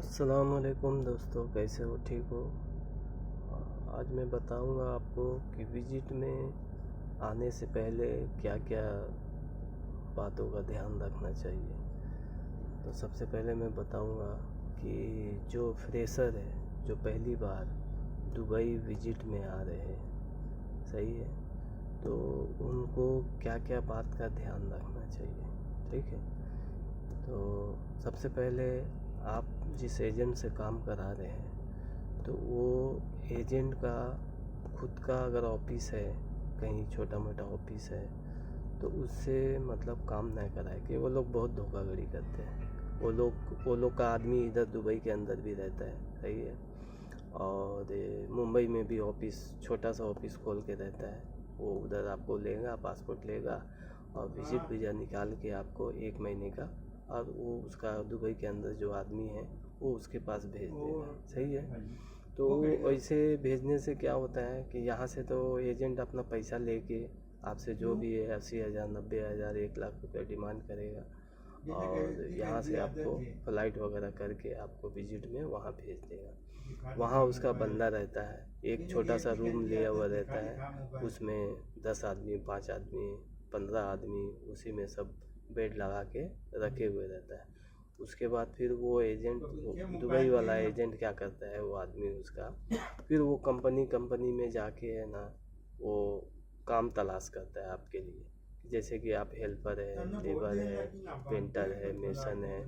अस्सलामुअलैकुम दोस्तों, कैसे हो? ठीक हो? आज मैं बताऊंगा आपको कि विजिट में आने से पहले क्या क्या बातों का ध्यान रखना चाहिए। तो सबसे पहले मैं बताऊंगा कि जो फ्रेशर है, जो पहली बार दुबई विजिट में आ रहे हैं, सही है, तो उनको क्या क्या बात का ध्यान रखना चाहिए। ठीक है, तो सबसे पहले आप जिस एजेंट से काम करा रहे हैं तो वो एजेंट का खुद का अगर ऑफिस है, कहीं छोटा मोटा ऑफिस है, तो उससे मतलब काम ना कराए कि वो लोग बहुत धोखाधड़ी करते हैं। वो लोग का आदमी इधर दुबई के अंदर भी रहता है, सही है, और मुंबई में भी ऑफिस, छोटा सा ऑफिस खोल के रहता है। वो उधर आपको लेगा, पासपोर्ट लेगा और विजिट वीज़ा निकाल के आपको 1 महीने का, और वो उसका दुबई के अंदर जो आदमी है वो उसके पास भेज देगा, सही है। तो वैसे भेजने से क्या होता है कि यहाँ से तो एजेंट अपना पैसा लेके आपसे जो भी है 80,000, 90,000, 1 लाख रुपया डिमांड करेगा, और यहाँ से आपको फ़्लाइट वगैरह करके आपको विजिट में वहाँ भेज देगा। वहाँ उसका बंदा रहता है, एक छोटा सा रूम लिया हुआ रहता है, उसमें 10 आदमी, 5 आदमी, 15 आदमी, उसी में सब बेड लगा के रखे हुए रहता है। उसके बाद फिर वो एजेंट, दुबई वाला एजेंट क्या करता है, वो आदमी उसका फिर वो कंपनी में जाके है ना, वो काम तलाश करता है आपके लिए। जैसे कि आप हेल्पर है, लेबर है, पेंटर है, मेसन है,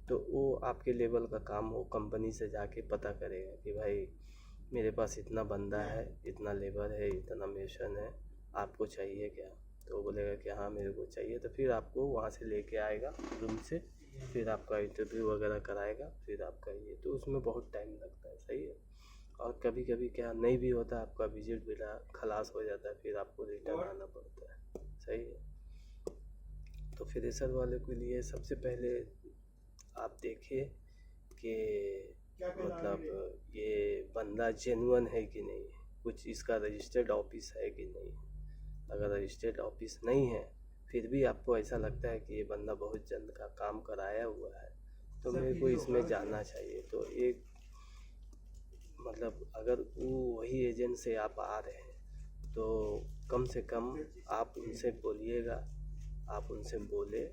तो वो आपके लेवल का काम वो कंपनी से जाके पता करेगा कि भाई मेरे पास इतना बंदा है, इतना लेबर है, इतना मेसन है, आपको चाहिए क्या? तो वो बोलेगा कि हाँ मेरे को चाहिए। तो फिर आपको वहाँ से लेके आएगा रूम से, फिर आपका इंटरव्यू वगैरह कराएगा, फिर आपका ये, तो उसमें बहुत टाइम लगता है, सही है। और कभी कभी क्या नहीं भी होता, आपका विजिट बिना खलास हो जाता है, फिर आपको रिटर्न आना पड़ता है, सही है। तो फ्रेशर वाले के लिए सबसे पहले आप देखिए कि मतलब ये बंदा जेन्युइन है कि नहीं, कुछ इसका रजिस्टर्ड ऑफिस है कि नहीं। अगर रजिस्टर्ड ऑफिस नहीं है, फिर भी आपको ऐसा लगता है कि ये बंदा बहुत जल्द का काम कराया हुआ है, तो मेरे को इसमें जाना चाहिए, तो एक मतलब अगर वो वही एजेंट से आप आ रहे हैं तो कम से कम आप उनसे बोलिएगा, आप उनसे बोले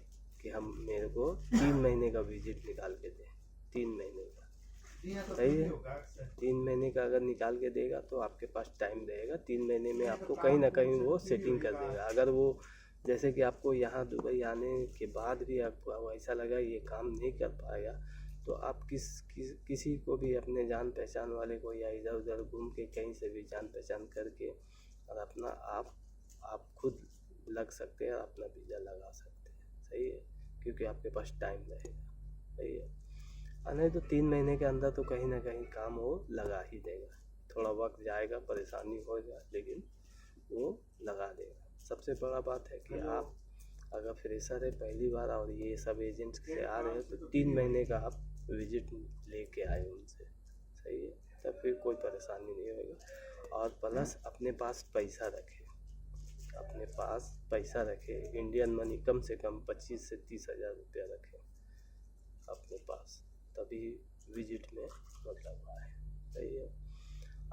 कि हम मेरे को 3 महीने का विजिट निकाल के दें, 3 महीने का, सही है। 3 महीने का अगर निकाल के देगा तो आपके पास टाइम रहेगा, 3 महीने में आपको कहीं ना कहीं वो सेटिंग कर देगा। अगर वो जैसे कि आपको यहाँ दुबई आने के बाद भी आपको ऐसा लगा ये काम नहीं कर पाएगा, तो आप किसी को भी अपने जान पहचान वाले को, या इधर उधर घूम के कहीं से भी जान पहचान करके और अपना आप खुद लग सकते हैं, अपना वीज़ा लगा सकते हैं, सही है, क्योंकि आपके पास टाइम रहेगा, सही है। और नहीं तो 3 महीने के अंदर तो कहीं ना कहीं काम वो लगा ही देगा, थोड़ा वक्त जाएगा, परेशानी होगा, लेकिन वो लगा देगा। सबसे बड़ा बात है कि आप अगर फ्रेशर है पहली बार और ये सब एजेंट्स से आ रहे हैं, तो 3 महीने का आप विजिट लेके आए उनसे, सही है, तब फिर कोई परेशानी नहीं होगा। और प्लस अपने पास पैसा रखें, अपने पास पैसा रखें, इंडियन मनी कम से कम 25 से 30,000 रुपया रखें अपने पास, तभी विजिट में मतलब आए, सही है।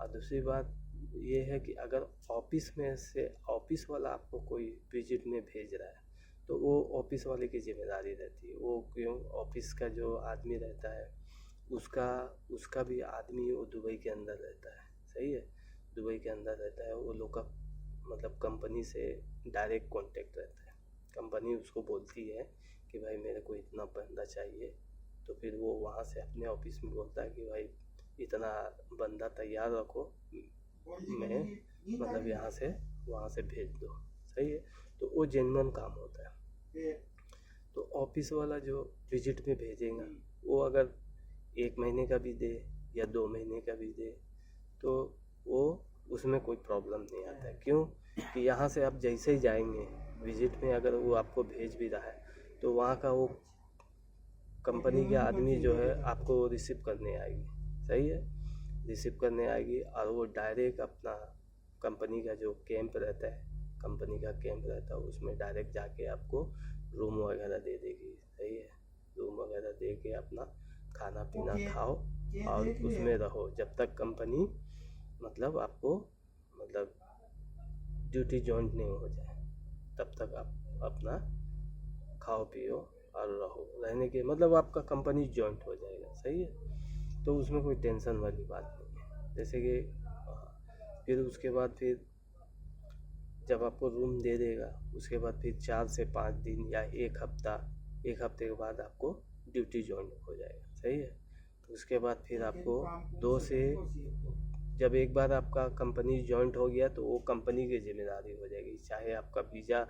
और दूसरी बात ये है कि अगर ऑफिस में से ऑफिस वाला आपको कोई विजिट में भेज रहा है, तो वो ऑफिस वाले की जिम्मेदारी रहती है। वो क्यों, ऑफिस का जो आदमी रहता है उसका उसका भी आदमी वो दुबई के अंदर रहता है, सही है, दुबई के अंदर रहता है। वो लोग का मतलब कंपनी से डायरेक्ट कांटेक्ट रहता है, कंपनी उसको बोलती है कि भाई मेरे को इतना बंदा चाहिए, तो फिर वो वहाँ से अपने ऑफिस में बोलता है कि भाई इतना बंदा तैयार रखो, मैं मतलब यहाँ से वहाँ से भेज दो, सही है। तो वो जेन्युइन काम होता है। तो ऑफिस वाला जो विजिट में भेजेगा, वो अगर 1 महीने का भी दे या 2 महीने का भी दे, तो वो उसमें कोई प्रॉब्लम नहीं आता है। क्यों कि यहाँ से आप जैसे ही जाएंगे विजिट में, अगर वो आपको भेज भी रहा है, तो वहाँ का वो कंपनी के आदमी जो है आपको रिसीव करने आएगी, सही है, रिसीव करने आएगी, और वो डायरेक्ट अपना कंपनी का जो कैंप रहता है, कंपनी का कैंप रहता है, उसमें डायरेक्ट जाके आपको रूम वगैरह दे देगी, सही है, रूम वगैरह दे के अपना खाना पीना खाओ और उसमें रहो जब तक कंपनी मतलब आपको मतलब ड्यूटी जॉइंट नहीं हो जाए, तब तक आप अपना खाओ पियो और रहो। रहने के मतलब आपका कंपनी जॉइंट हो जाएगा, सही है। तो उसमें कोई टेंशन वाली बात नहीं है। जैसे कि फिर उसके बाद फिर जब आपको रूम दे देगा उसके बाद फिर 4 से 5 दिन या एक हफ्ते के बाद आपको ड्यूटी जॉइन हो जाएगा, सही है। तो उसके बाद फिर आपको 2 से जब एक बार आपका कंपनी जॉइंट हो गया तो वो कंपनी की जिम्मेदारी हो जाएगी, चाहे आपका वीज़ा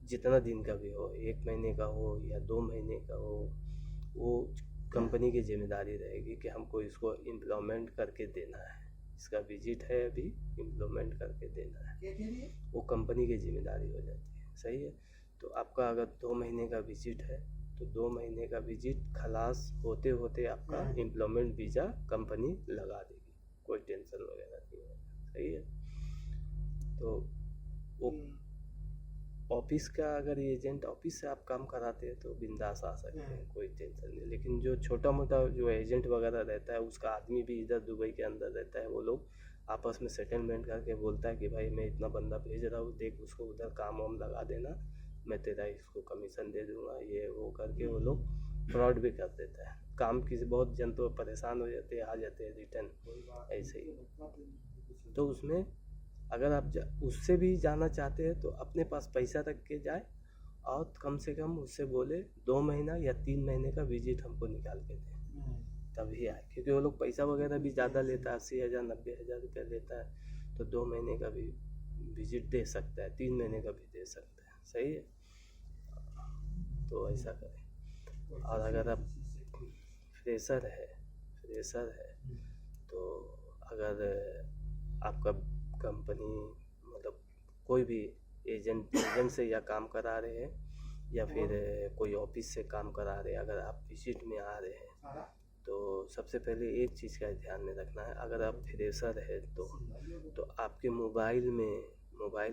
जितना दिन का भी हो, 1 महीने का हो या 2 महीने का हो, वो कंपनी की जिम्मेदारी रहेगी कि हमको इसको इम्प्लॉयमेंट करके देना है, इसका विजिट है अभी इम्प्लॉयमेंट करके देना है, वो कंपनी की जिम्मेदारी हो जाती है, सही है। तो आपका अगर 2 महीने का विजिट है तो 2 महीने का विजिट खलास होते होते आपका एम्प्लॉयमेंट वीज़ा कंपनी लगा देगी, कोई टेंशन वगैरह नहीं है, सही है। तो वो ऑफिस का अगर एजेंट ऑफिस से आप काम कराते हैं तो बिंदास आ सकते हैं, कोई टेंशन नहीं। लेकिन जो छोटा मोटा जो एजेंट वगैरह रहता है उसका आदमी भी इधर दुबई के अंदर रहता है, वो लोग आपस में सेटलमेंट करके बोलता है कि भाई मैं इतना बंदा भेज रहा हूँ, देख उसको उधर काम वाम लगा देना, मैं तेरा इसको कमीशन दे दूँगा, ये वो करके वो लोग फ्रॉड भी कर देता है। काम किसी बहुत जन तो परेशान हो जाते हैं, आ जाते हैं रिटर्न ऐसे ही। तो उसमें अगर आप उससे भी जाना चाहते हैं तो अपने पास पैसा रख के जाए और कम से कम उससे बोले 2 महीना या 3 महीने का विजिट हमको निकाल के दें, तभी आए। क्योंकि वो लोग पैसा वगैरह भी ज़्यादा लेता है, 80,000 90,000 रुपया लेता है, तो 2 महीने का भी विजिट दे सकता है, 3 महीने का भी दे सकता है, सही है। तो ऐसा करें। और अगर आप फ्रेशर है तो अगर आपका कंपनी मतलब कोई भी एजेंट से या काम करा रहे हैं या फिर कोई ऑफिस से काम करा रहे हैं, अगर आप विजिट में आ रहे हैं तो सबसे पहले एक चीज़ का ध्यान में रखना है। अगर आप फ्रेशर है तो आपके मोबाइल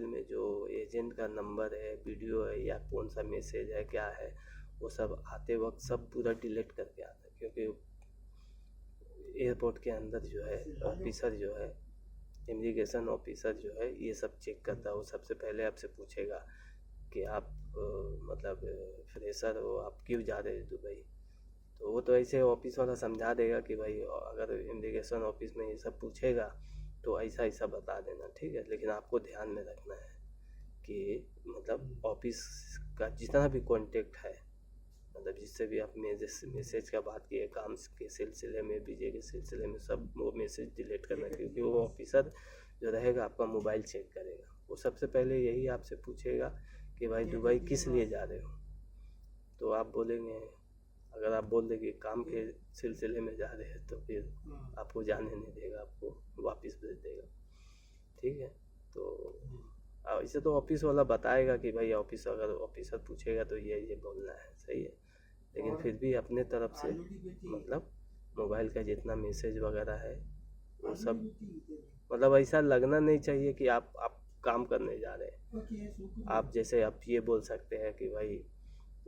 में जो एजेंट का नंबर है, वीडियो है या कौन सा मैसेज है क्या है, वो सब आते वक्त सब पूरा डिलीट करके आता है। क्योंकि एयरपोर्ट के अंदर जो है ऑफिसर जो है, इमिग्रेशन ऑफिसर जो है, ये सब चेक करता है। वो सबसे पहले आपसे पूछेगा कि आप मतलब फ्रेशर हो, आप क्यों जा रहे हैं दुबई। तो वो तो ऐसे ऑफिस वाला समझा देगा कि भाई अगर इमिग्रेशन ऑफिस में ये सब पूछेगा तो ऐसा ऐसा बता देना, ठीक है। लेकिन आपको ध्यान में रखना है कि मतलब ऑफिस का जितना भी कॉन्टेक्ट है, मतलब जिससे भी आप मैसेज का बात किए काम के सिलसिले में, वीजे के सिलसिले में, सब वो मैसेज डिलीट करना। क्योंकि वो ऑफिसर जो रहेगा आपका मोबाइल चेक करेगा, वो सबसे पहले यही आपसे पूछेगा कि भाई दुबई किस लिए जा रहे हो। तो आप बोलेंगे, अगर आप बोल देंगे काम के सिलसिले में जा रहे हैं तो फिर आपको जाने नहीं देगा, आपको वापस भेज देगा, ठीक है। तो ऐसे तो ऑफिस वाला बताएगा कि भाई अगर ऑफिसर पूछेगा तो ये बोलना है, सही है। लेकिन फिर भी अपने तरफ से मतलब मोबाइल का जितना मैसेज वगैरह है वो सब मतलब ऐसा लगना नहीं चाहिए कि आप काम करने जा रहे हैं। आप जैसे आप ये बोल सकते हैं कि भाई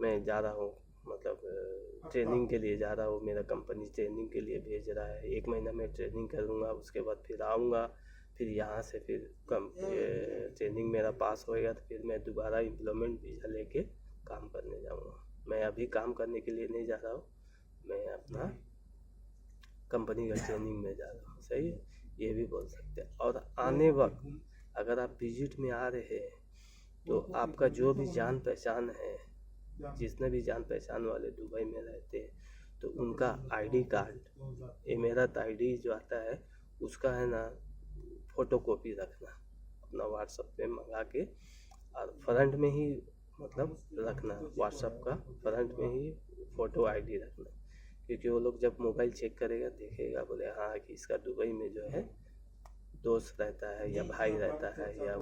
मैं जा रहा हूँ, मतलब ट्रेनिंग के लिए जा रहा हूँ, मेरा कंपनी ट्रेनिंग के लिए भेज रहा है, 1 महीना मैं ट्रेनिंग करूँगा, उसके बाद फिर आऊँगा, फिर यहाँ से फिर ट्रेनिंग मेरा पास होएगा तो फिर मैं दोबारा एम्प्लॉयमेंट वीज़ा लेके काम करने जाऊँगा। मैं अभी काम करने के लिए नहीं जा रहा हूँ, मैं अपना कंपनी का ट्रेनिंग में जा रहा हूँ, सही है, ये भी बोल सकते हैं। और आने वक्त अगर आप विजिट में आ रहे हैं तो आपका जो भी जान पहचान है, जितने भी जान पहचान वाले दुबई में रहते हैं, तो उनका आईडी कार्ड, एमिरेट आईडी जो आता है उसका है ना फ़ोटोकॉपी रखना, अपना व्हाट्सएप पे मंगा के, और फ्रंट में ही मतलब रखना, व्हाट्सएप का फ्रंट में ही फ़ोटो आईडी रखना। क्योंकि वो लोग जब मोबाइल चेक करेगा देखेगा, बोले हाँ कि इसका दुबई में जो है दोस्त रहता है या भाई रहता है या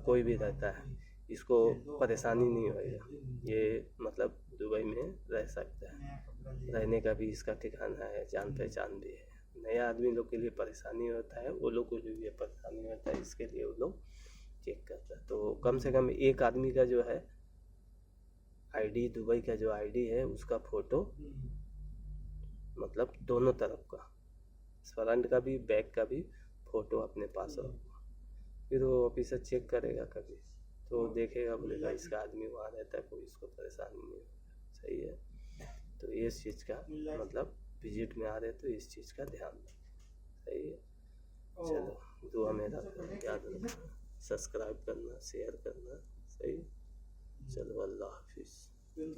कोई भी रहता है, इसको परेशानी नहीं होएगा, ये मतलब दुबई में रह सकता है, रहने का भी इसका ठिकाना है, जान पहचान भी है। नया आदमी लोग के लिए परेशानी होता है, वो लोग को जो भी परेशानी होता है, इसके लिए वो लोग चेक करता है। तो कम से कम एक आदमी का जो है आईडी, दुबई का जो आईडी है उसका फ़ोटो मतलब दोनों तरफ का, फ्रंट का भी बैक का भी फ़ोटो अपने पास रखो। फिर वो ऑफिसर चेक करेगा कभी तो देखेगा, बोलेगा इसका आदमी वहाँ रहता है, कोई इसको परेशानी नहीं होगा। सही है। तो ये चीज़ का मतलब विजिट में आ रहे तो इस चीज़ का ध्यान दें। सही है। चलो, दुआ मेरा याद रखना, सब्सक्राइब करना, शेयर करना। सही। चलो, अल्लाह हाफिज़।